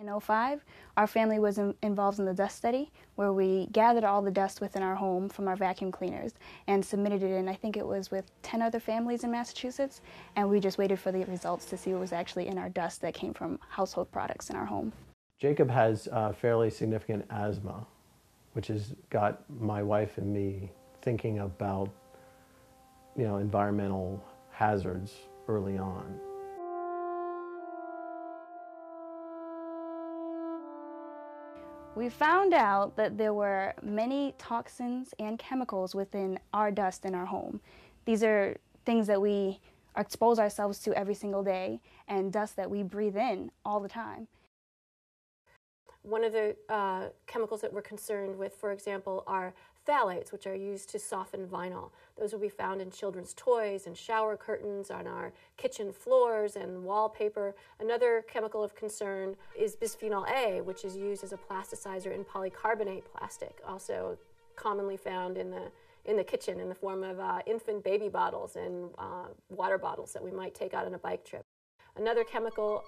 In '05, our family was involved in the dust study, where we gathered all the dust within our home from our vacuum cleaners and submitted it in, I think it was with 10 other families in Massachusetts, and we just waited for the results to see what was actually in our dust that came from household products in our home. Jacob has fairly significant asthma, which has got my wife and me thinking about, environmental hazards early on. We found out that there were many toxins and chemicals within our dust in our home. These are things that we expose ourselves to every single day, and dust that we breathe in all the time. One of the chemicals that we're concerned with, for example, are phthalates, which are used to soften vinyl. Those will be found in children's toys and shower curtains, on our kitchen floors and wallpaper. Another chemical of concern is bisphenol A, which is used as a plasticizer in polycarbonate plastic, also commonly found in the kitchen in the form of infant baby bottles and water bottles that we might take out on a bike trip. Another chemical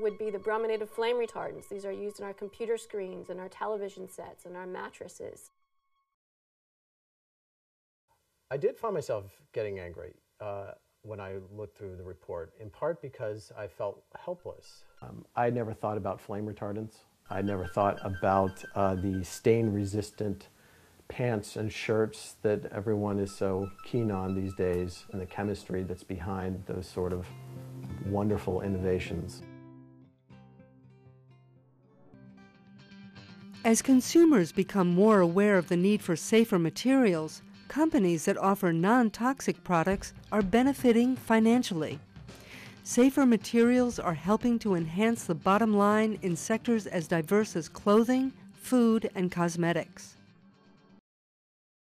would be the brominated flame retardants. These are used in our computer screens and our television sets and our mattresses. I did find myself getting angry when I looked through the report, in part because I felt helpless. I never thought about flame retardants. I never thought about the stain-resistant pants and shirts that everyone is so keen on these days, and the chemistry that's behind those sort of wonderful innovations. As consumers become more aware of the need for safer materials, companies that offer non-toxic products are benefiting financially. Safer materials are helping to enhance the bottom line in sectors as diverse as clothing, food, and cosmetics.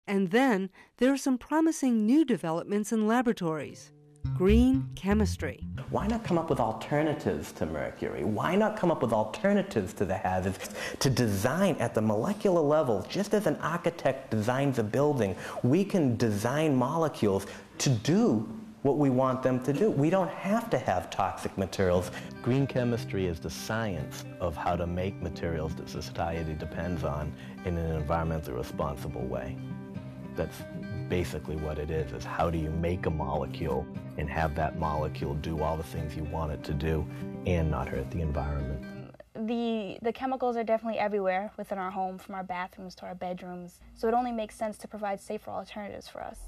And then there are some promising new developments in laboratories. Green chemistry. Why not come up with alternatives to mercury? Why not come up with alternatives to the hazards? To design at the molecular level, just as an architect designs a building, we can design molecules to do what we want them to do. We don't have to have toxic materials. Green chemistry is the science of how to make materials that society depends on in an environmentally responsible way. That's basically what it is how do you make a molecule and have that molecule do all the things you want it to do and not hurt the environment. The chemicals are definitely everywhere within our home, from our bathrooms to our bedrooms, so it only makes sense to provide safer alternatives for us.